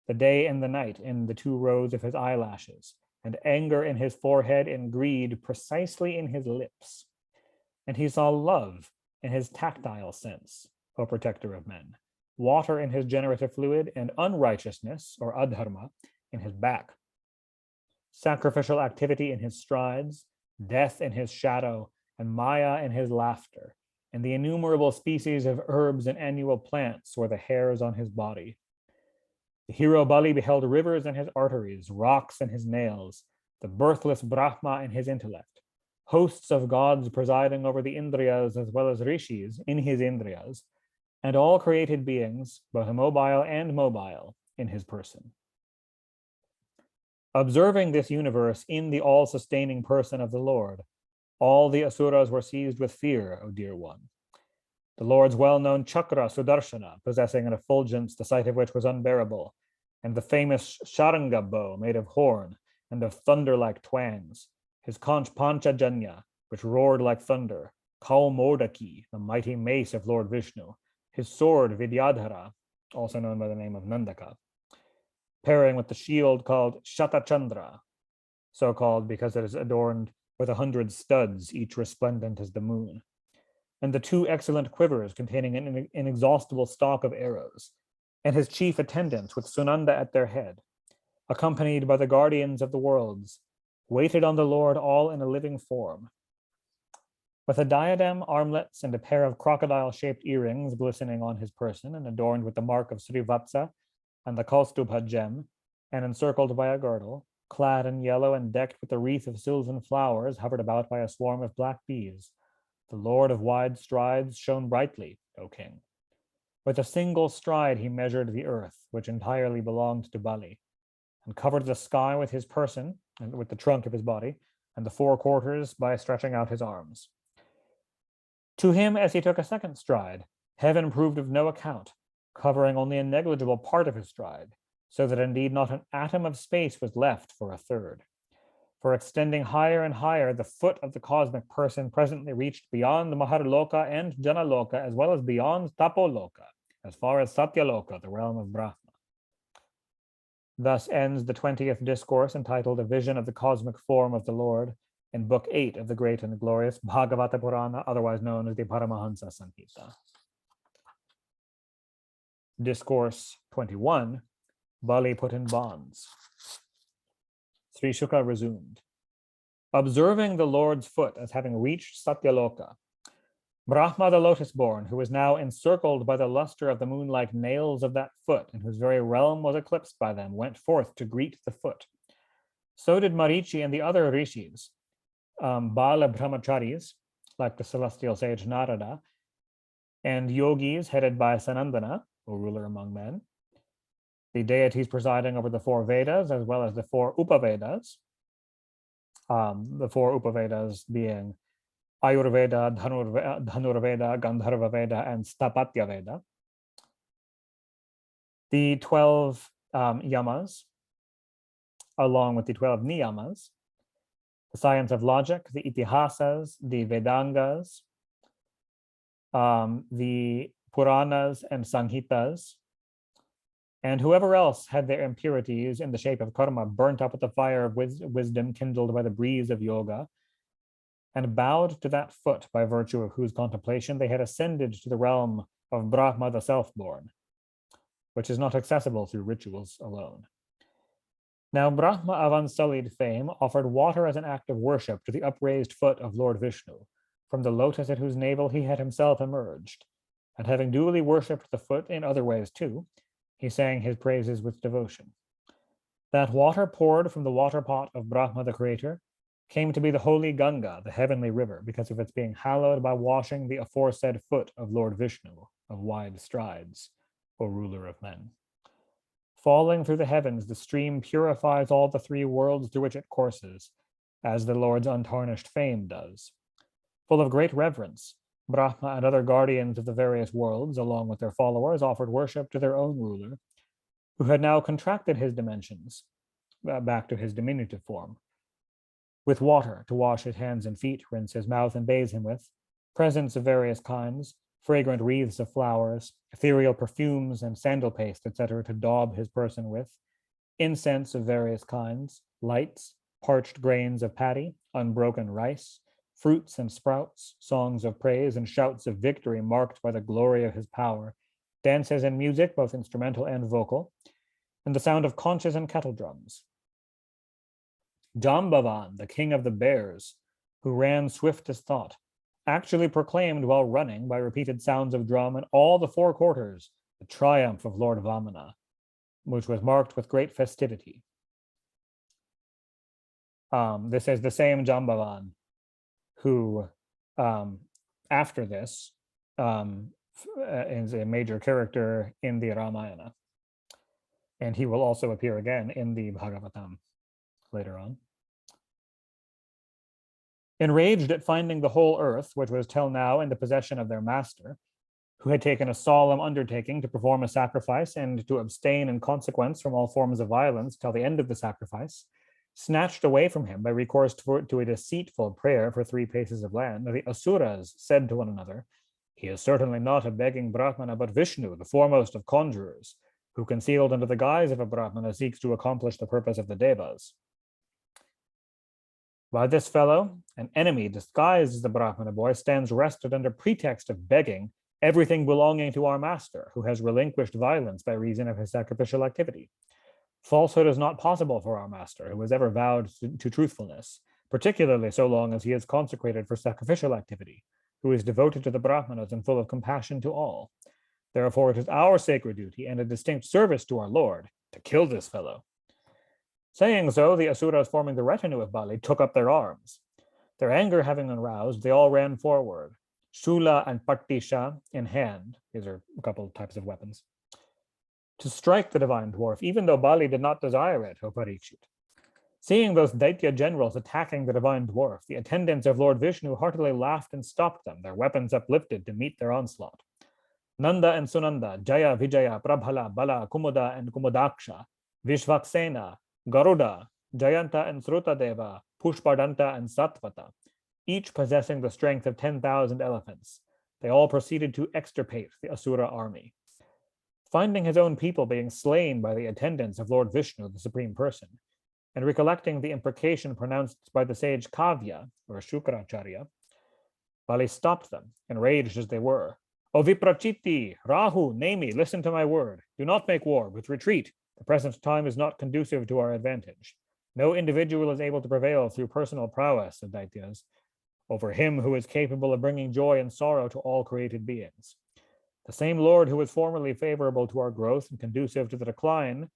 the day and the night in the two rows of his eyelashes, and anger in his forehead and greed precisely in his lips. And he saw love in his tactile sense, O protector of men, water in his generative fluid, and unrighteousness, or adharma, in his back, sacrificial activity in his strides, death in his shadow, and Maya in his laughter, and the innumerable species of herbs and annual plants were the hairs on his body. The hero Bali beheld rivers in his arteries, rocks in his nails, the birthless Brahma in his intellect, hosts of gods presiding over the Indriyas as well as rishis in his Indriyas, and all created beings, both immobile and mobile, in his person. Observing this universe in the all-sustaining person of the Lord, all the asuras were seized with fear, O dear one. The Lord's well-known chakra Sudarshana, possessing an effulgence the sight of which was unbearable, and the famous Sharanga bow made of horn and of thunder-like twangs, his conch Panchajanya, which roared like thunder, Kaumodaki, the mighty mace of Lord Vishnu, his sword Vidyadhara, also known by the name of Nandaka, pairing with the shield called Shatachandra, so called because it is adorned with 100 studs, each resplendent as the moon, and the 2 excellent quivers containing an inexhaustible stock of arrows, and his chief attendants with Sunanda at their head, accompanied by the guardians of the worlds, waited on the Lord all in a living form. With a diadem, armlets, and a pair of crocodile-shaped earrings glistening on his person and adorned with the mark of Srivatsa and the Kaustubha gem, and encircled by a girdle, clad in yellow and decked with a wreath of sylvan flowers hovered about by a swarm of black bees, the Lord of wide strides shone brightly, O king. With a single stride he measured the earth, which entirely belonged to Bali, and covered the sky with his person, and with the trunk of his body, and the 4 quarters by stretching out his arms. To him, as he took a second stride, heaven proved of no account, covering only a negligible part of his stride, so that indeed not an atom of space was left for a third. For extending higher and higher, the foot of the cosmic person presently reached beyond Maharloka and Janaloka, as well as beyond Tapoloka, as far as Satyaloka, the realm of Brahma. Thus ends the 20th discourse entitled A Vision of the Cosmic Form of the Lord, in Book 8 of the great and glorious Bhagavata Purana, otherwise known as the Paramahansa Samhita. Discourse 21, Bali put in bonds. Sri Shuka resumed. Observing the Lord's foot as having reached Satyaloka, Brahma the lotus-born, who was now encircled by the luster of the moon-like nails of that foot, and whose very realm was eclipsed by them, went forth to greet the foot. So did Marichi and the other rishis, Bala brahmacharis, like the celestial sage Narada, and yogis headed by Sanandana, O ruler among men, the deities presiding over the 4 Vedas, as well as the 4 Upavedas, the 4 Upavedas being Ayurveda, Dhanurveda, Gandharva Veda, and Stapatya Veda. The 12 yamas, along with the 12 niyamas, the science of logic, the itihasas, the Vedangas, the Puranas and Samhitas, and whoever else had their impurities in the shape of karma burnt up with the fire of wisdom kindled by the breeze of yoga, and bowed to that foot by virtue of whose contemplation they had ascended to the realm of Brahma the self-born, which is not accessible through rituals alone. Now Brahma of unsullied fame offered water as an act of worship to the upraised foot of Lord Vishnu, from the lotus at whose navel he had himself emerged, and having duly worshipped the foot in other ways too, he sang his praises with devotion. That water poured from the water pot of Brahma the creator came to be the holy Ganga, the heavenly river, because of its being hallowed by washing the aforesaid foot of Lord Vishnu of wide strides, O ruler of men. Falling through the heavens, the stream purifies all the 3 worlds through which it courses, as the Lord's untarnished fame does. Full of great reverence, Brahma and other guardians of the various worlds, along with their followers, offered worship to their own ruler, who had now contracted his dimensions back to his diminutive form, with water to wash his hands and feet, rinse his mouth and bathe him with, presents of various kinds, fragrant wreaths of flowers, ethereal perfumes and sandal paste, etc., to daub his person with, incense of various kinds, lights, parched grains of paddy, unbroken rice, fruits and sprouts, songs of praise and shouts of victory marked by the glory of his power, dances and music, both instrumental and vocal, and the sound of conches and kettle drums. Jambavan, the king of the bears, who ran swift as thought, actually proclaimed while running by repeated sounds of drum in all the 4 quarters the triumph of Lord Vamana, which was marked with great festivity. This is the same Jambavan who, after this, is a major character in the Ramayana. And he will also appear again in the Bhagavatam. later on. Enraged at finding the whole earth, which was till now in the possession of their master, who had taken a solemn undertaking to perform a sacrifice and to abstain in consequence from all forms of violence till the end of the sacrifice, snatched away from him by recourse to a deceitful prayer for 3 paces of land, the Asuras said to one another, "He is certainly not a begging Brahmana, but Vishnu, the foremost of conjurers, who concealed under the guise of a Brahmana seeks to accomplish the purpose of the Devas. While this fellow, an enemy disguised as the Brahmana boy, stands rested under pretext of begging everything belonging to our master, who has relinquished violence by reason of his sacrificial activity. Falsehood is not possible for our master, who has ever vowed to truthfulness, particularly so long as he is consecrated for sacrificial activity, who is devoted to the Brahmanas and full of compassion to all. Therefore, it is our sacred duty and a distinct service to our Lord to kill this fellow." Saying so, the Asuras forming the retinue of Bali took up their arms. Their anger having aroused, they all ran forward, Shula and Patisha in hand. These are a couple of types of weapons, to strike the divine dwarf, even though Bali did not desire it, O Parikshit. Seeing those Daitya generals attacking the divine dwarf, the attendants of Lord Vishnu heartily laughed and stopped them, their weapons uplifted to meet their onslaught. Nanda and Sunanda, Jaya, Vijaya, Prabhala, Bala, Kumuda, and Kumudaksha, Vishvaksena, Garuda, Jayanta and Srutadeva, Pushpardanta and Satvata, each possessing the strength of 10,000 elephants. They all proceeded to extirpate the Asura army. Finding his own people being slain by the attendants of Lord Vishnu, the Supreme Person, and recollecting the imprecation pronounced by the sage Kavya, or Shukracharya, Bali stopped them, enraged as they were. "O Viprachiti, Rahu, Nemi, listen to my word. Do not make war, but retreat. The present time is not conducive to our advantage. No individual is able to prevail through personal prowess of Daityas over him who is capable of bringing joy and sorrow to all created beings. The same Lord who was formerly favorable to our growth and conducive to the decline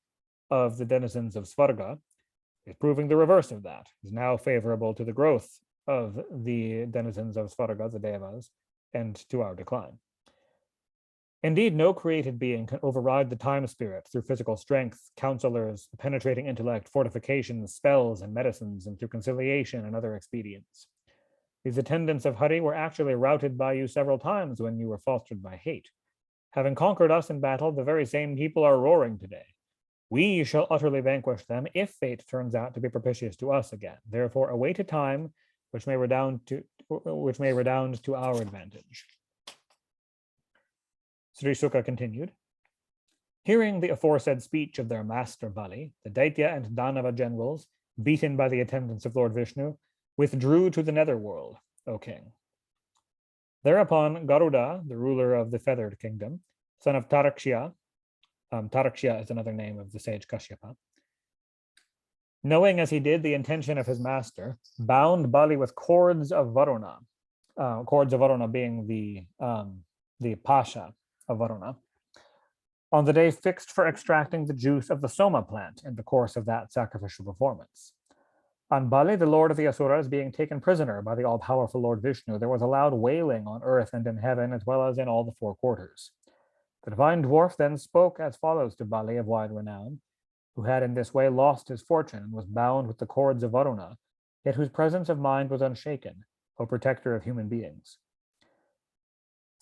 of the denizens of Svarga is proving the reverse of that, is now favorable to the growth of the denizens of Svarga, the Devas, and to our decline. Indeed, no created being can override the time spirit through physical strength, counselors, penetrating intellect, fortifications, spells, and medicines, and through conciliation and other expedients. These attendants of Hari were actually routed by you several times when you were fostered by hate. Having conquered us in battle, the very same people are roaring today. We shall utterly vanquish them if fate turns out to be propitious to us again. Therefore, await a time which may redound to our advantage." Sri Sukha continued, "Hearing the aforesaid speech of their master Bali, the Daitya and Danava generals, beaten by the attendants of Lord Vishnu, withdrew to the netherworld, O king. Thereupon Garuda, the ruler of the feathered kingdom, son of Tarakshya, Tarakshya is another name of the sage Kashyapa, knowing as he did the intention of his master, bound Bali with cords of Varuna, cords of Varuna being the Pasha of Varuna, on the day fixed for extracting the juice of the Soma plant in the course of that sacrificial performance. On Bali, the lord of the Asuras, being taken prisoner by the all-powerful Lord Vishnu, there was a loud wailing on earth and in heaven, as well as in all the 4 quarters. The divine dwarf then spoke as follows to Bali of wide renown, who had in this way lost his fortune and was bound with the cords of Varuna, yet whose presence of mind was unshaken, O protector of human beings.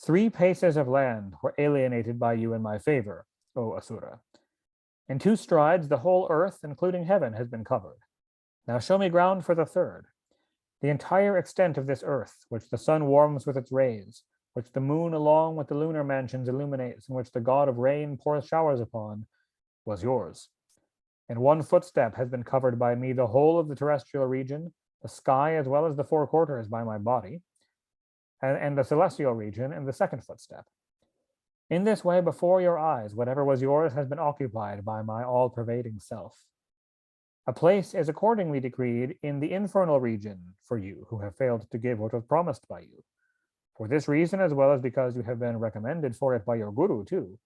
3 paces of land were alienated by you in my favor, O Asura. In 2 strides, the whole earth, including heaven, has been covered. Now show me ground for the 3rd. The entire extent of this earth, which the sun warms with its rays, which the moon along with the lunar mansions illuminates, and which the god of rain pours showers upon, was yours. In 1 footstep has been covered by me the whole of the terrestrial region, the sky as well as the 4 quarters by my body, and the celestial region in the 2nd footstep. In this way, before your eyes, whatever was yours has been occupied by my all-pervading self. A place is accordingly decreed in the infernal region for you who have failed to give what was promised by you. For this reason, as well as because you have been recommended for it by your guru too,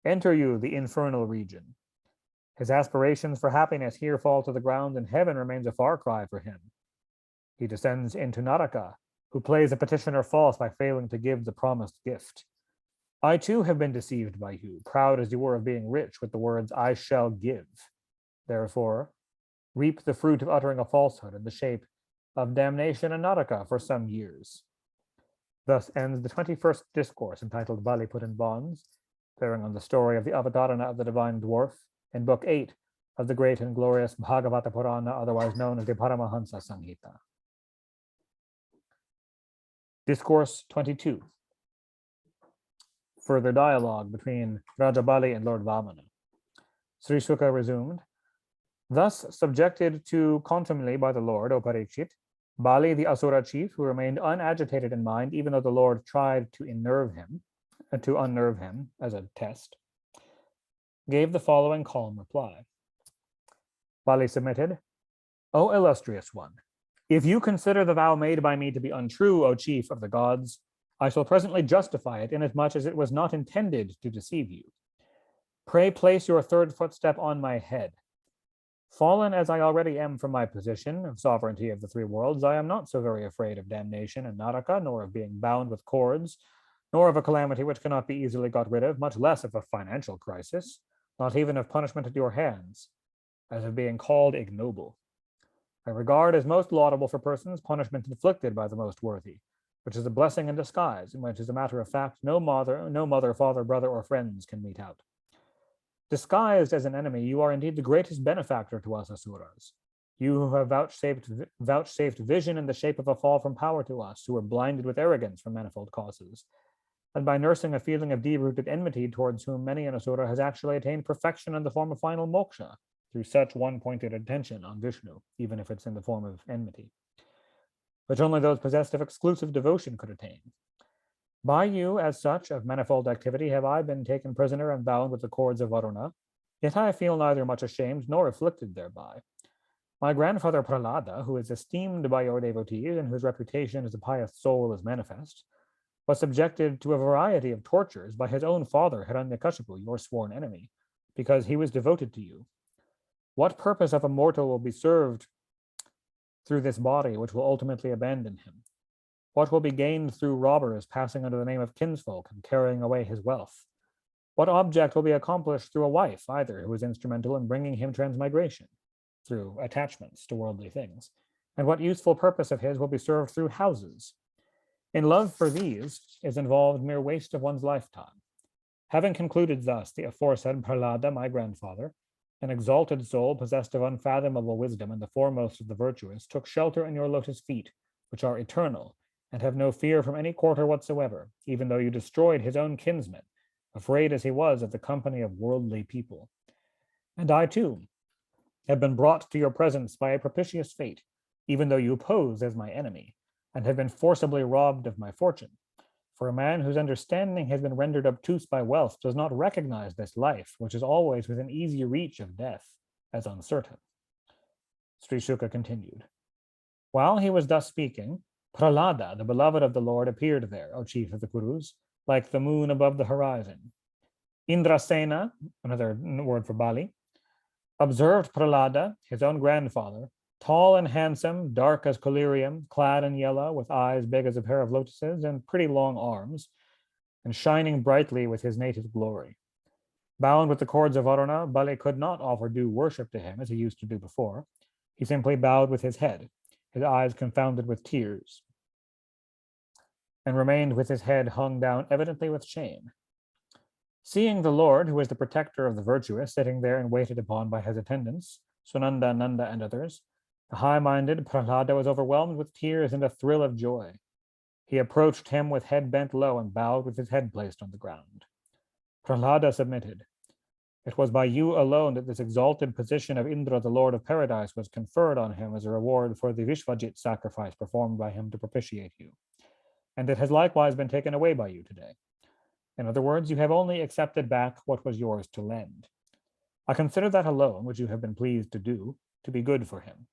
enter you the infernal region. His aspirations for happiness here fall to the ground, and heaven remains a far cry for him. He descends into Naraka, who plays a petitioner false by failing to give the promised gift. I too have been deceived by you, proud as you were of being rich with the words, I shall give. Therefore, reap the fruit of uttering a falsehood in the shape of damnation and Naraka for some years. Thus ends the 21st discourse entitled Bali Put in Bonds, bearing on the story of the Avatarana of the Divine Dwarf in Book 8 of the great and glorious Bhagavata Purana, otherwise known as the Paramahansa Samhita. Discourse 22. Further dialogue between Raja Bali and Lord Vamana. Sri Shuka resumed, thus subjected to contumely by the Lord, O Parikshit, Bali, the Asura chief, who remained unagitated in mind, even though the Lord tried to unnerve him as a test, gave the following calm reply. Bali submitted, O illustrious one, if you consider the vow made by me to be untrue, O chief of the gods, I shall presently justify it, inasmuch as it was not intended to deceive you. Pray place your third footstep on my head. Fallen as I already am from my position of sovereignty of the three worlds, I am not so very afraid of damnation and Naraka, nor of being bound with cords, nor of a calamity which cannot be easily got rid of, much less of a financial crisis, not even of punishment at your hands, as of being called ignoble. I regard as most laudable for persons punishment inflicted by the most worthy, which is a blessing in disguise, in which, as a matter of fact, no mother, father, brother, or friends can mete out. Disguised as an enemy, you are indeed the greatest benefactor to us Asuras. You who have vouchsafed vision in the shape of a fall from power to us, who were blinded with arrogance from manifold causes, and by nursing a feeling of deep-rooted enmity towards whom many an Asura has actually attained perfection in the form of final moksha, through such one-pointed attention on Vishnu, even if it's in the form of enmity, which only those possessed of exclusive devotion could attain. By you, as such, of manifold activity, have I been taken prisoner and bound with the cords of Varuna, yet I feel neither much ashamed nor afflicted thereby. My grandfather Prahlada, who is esteemed by your devotees and whose reputation as a pious soul is manifest, was subjected to a variety of tortures by his own father Hiranyakashipu, your sworn enemy, because he was devoted to you. What purpose of a mortal will be served through this body which will ultimately abandon him? What will be gained through robbers passing under the name of kinsfolk and carrying away his wealth? What object will be accomplished through a wife, either, who is instrumental in bringing him transmigration, through attachments to worldly things? And what useful purpose of his will be served through houses? In love for these is involved mere waste of one's lifetime. Having concluded thus, the aforesaid Prahlada, my grandfather, an exalted soul possessed of unfathomable wisdom and the foremost of the virtuous, took shelter in your lotus feet, which are eternal, and have no fear from any quarter whatsoever, even though you destroyed his own kinsmen, afraid as he was of the company of worldly people. And I, too, have been brought to your presence by a propitious fate, even though you pose as my enemy, and have been forcibly robbed of my fortune. For a man whose understanding has been rendered obtuse by wealth does not recognize this life, which is always within easy reach of death, as uncertain. Sri Shuka continued. While he was thus speaking, Prahlada, the beloved of the Lord, appeared there, O chief of the Kurus, like the moon above the horizon. Indrasena, another word for Bali, observed Prahlada, his own grandfather, tall and handsome, dark as collyrium, clad in yellow, with eyes big as a pair of lotuses and pretty long arms, and shining brightly with his native glory. Bound with the cords of Varuna, Bali could not offer due worship to him as he used to do before. He simply bowed with his head, his eyes confounded with tears, and remained with his head hung down evidently with shame. Seeing the Lord, who is the protector of the virtuous, sitting there and waited upon by his attendants, Sunanda, Nanda, and others, the high-minded Prahlada was overwhelmed with tears and a thrill of joy. He approached him with head bent low and bowed with his head placed on the ground. Prahlada submitted. It was by you alone that this exalted position of Indra, the Lord of Paradise, was conferred on him as a reward for the Vishvajit sacrifice performed by him to propitiate you, and it has likewise been taken away by you today. In other words, you have only accepted back what was yours to lend. I consider that alone, which you have been pleased to do, to be good for him.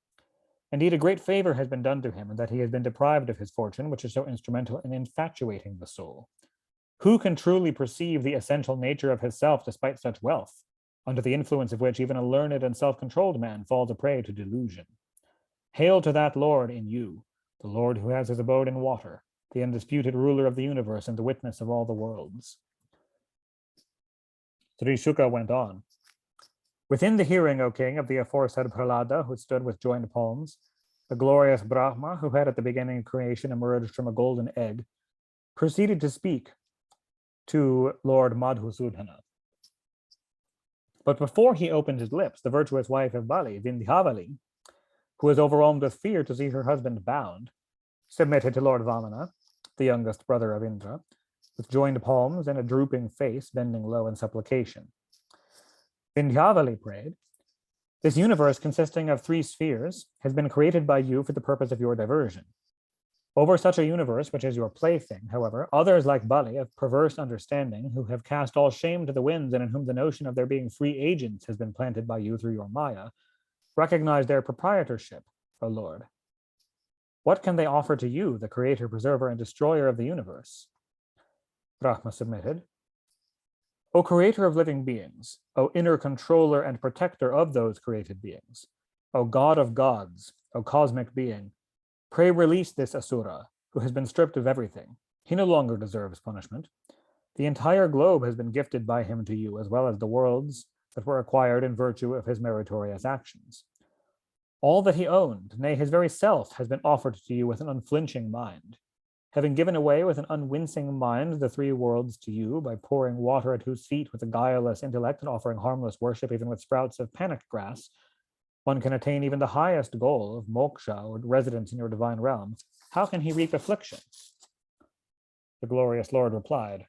Indeed, a great favor has been done to him in that he has been deprived of his fortune, which is so instrumental in infatuating the soul. Who can truly perceive the essential nature of his self despite such wealth, under the influence of which even a learned and self-controlled man falls a prey to delusion? Hail to that Lord in you, the Lord who has his abode in water, the undisputed ruler of the universe and the witness of all the worlds. Sri Shuka went on. Within the hearing, O king, of the aforesaid Prahlada, who stood with joined palms, the glorious Brahma, who had at the beginning of creation emerged from a golden egg, proceeded to speak to Lord Madhusudana. But before he opened his lips, the virtuous wife of Bali, Vindhyavali, who was overwhelmed with fear to see her husband bound, submitted to Lord Vamana, the youngest brother of Indra, with joined palms and a drooping face, bending low in supplication. Vindhyavali prayed, "This universe, consisting of 3 spheres, has been created by you for the purpose of your diversion. Over such a universe, which is your plaything, however, others like Bali, of perverse understanding, who have cast all shame to the winds and in whom the notion of there being free agents has been planted by you through your Maya, recognize their proprietorship, O Lord. What can they offer to you, the creator, preserver, and destroyer of the universe?" Brahma submitted, "O creator of living beings, O inner controller and protector of those created beings, O God of gods, O cosmic being, pray release this Asura, who has been stripped of everything. He no longer deserves punishment. The entire globe has been gifted by him to you, as well as the worlds that were acquired in virtue of his meritorious actions. All that he owned, nay, his very self, has been offered to you with an unflinching mind. Having given away with an unwincing mind the 3 worlds to you by pouring water at whose feet with a guileless intellect and offering harmless worship even with sprouts of panic grass, one can attain even the highest goal of moksha, or residence in your divine realm. How can he reap affliction?" The glorious Lord replied,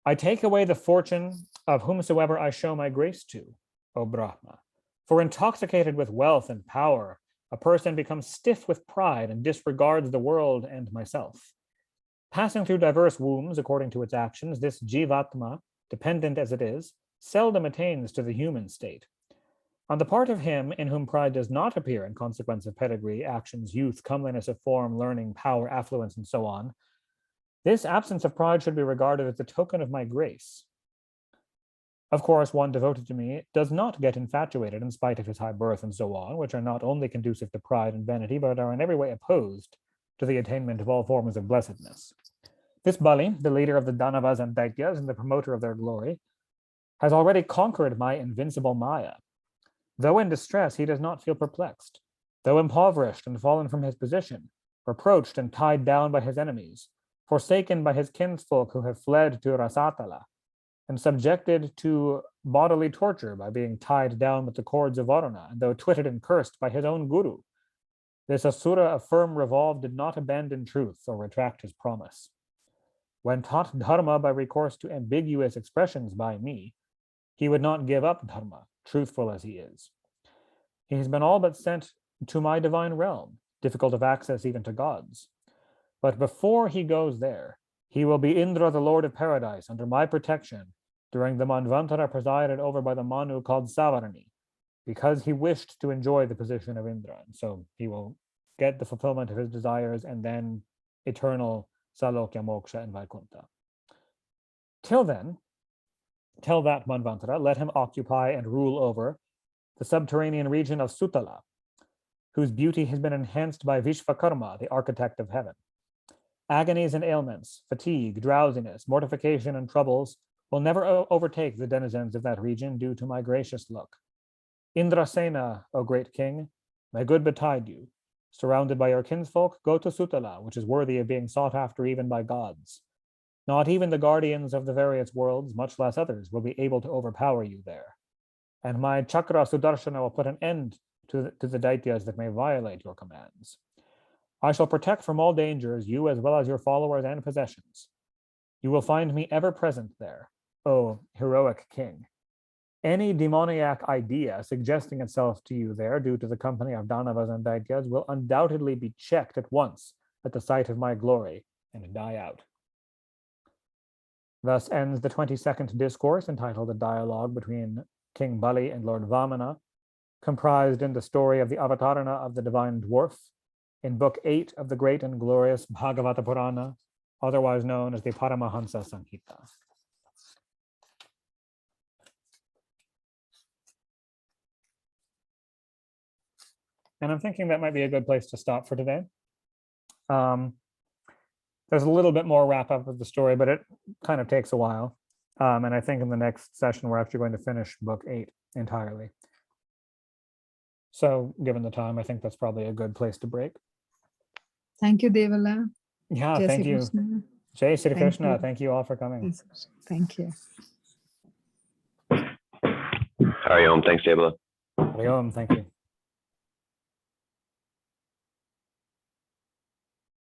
"I take away the fortune of whomsoever I show my grace to, O Brahma. For intoxicated with wealth and power, a person becomes stiff with pride and disregards the world and myself. Passing through diverse wombs according to its actions, this Jivatma, dependent as it is, seldom attains to the human state. On the part of him in whom pride does not appear in consequence of pedigree, actions, youth, comeliness of form, learning, power, affluence, and so on, this absence of pride should be regarded as a token of my grace. Of course, one devoted to me does not get infatuated in spite of his high birth and so on, which are not only conducive to pride and vanity, but are in every way opposed to the attainment of all forms of blessedness. This Bali, the leader of the Danavas and Daityas and the promoter of their glory, has already conquered my invincible Maya. Though in distress, he does not feel perplexed. Though impoverished and fallen from his position, reproached and tied down by his enemies, forsaken by his kinsfolk who have fled to Rasatala, and subjected to bodily torture by being tied down with the cords of Varuna, and though twitted and cursed by his own guru, this Asura of firm resolve did not abandon truth or retract his promise. When taught dharma by recourse to ambiguous expressions by me, he would not give up dharma, truthful as he is. He has been all but sent to my divine realm, difficult of access even to gods. But before he goes there, he will be Indra, the Lord of Paradise, under my protection, during the Manvantara presided over by the Manu called Savarani, because he wished to enjoy the position of Indra. And so he will get the fulfillment of his desires and then eternal Salokya Moksha and Vaikuntha. Till then, till that Manvantara, let him occupy and rule over the subterranean region of Sutala, whose beauty has been enhanced by Vishvakarma, the architect of heaven. Agonies and ailments, fatigue, drowsiness, mortification, and troubles will never overtake the denizens of that region due to my gracious look. Indrasena, O great king, may good betide you. Surrounded by your kinsfolk, go to Sutala, which is worthy of being sought after even by gods. Not even the guardians of the various worlds, much less others, will be able to overpower you there. And my Chakra Sudarshana will put an end to the Daityas that may violate your commands. I shall protect from all dangers you as well as your followers and possessions. You will find me ever present there, O heroic king. Any demoniac idea suggesting itself to you there due to the company of Danavas and Daityas will undoubtedly be checked at once at the sight of my glory and die out." Thus ends the 22nd discourse, entitled A Dialogue Between King Bali and Lord Vamana, comprised in the story of the Avatarana of the Divine Dwarf, in Book 8 of the great and glorious Bhagavata Purana, otherwise known as the Paramahansa Samhita. And I'm thinking that might be a good place to stop for today. There's a little bit more wrap up of the story, but it kind of takes a while. And I think in the next session, we're actually going to finish book 8 entirely. So given the time, I think that's probably a good place to break. Thank you, Devala. Yeah, Jai thank Shri you. Krishna. Jai Shri Thank Krishna. you. Thank you all for coming. Thank you. Hari Om. Thanks, Devala. Hari Om. Thank you.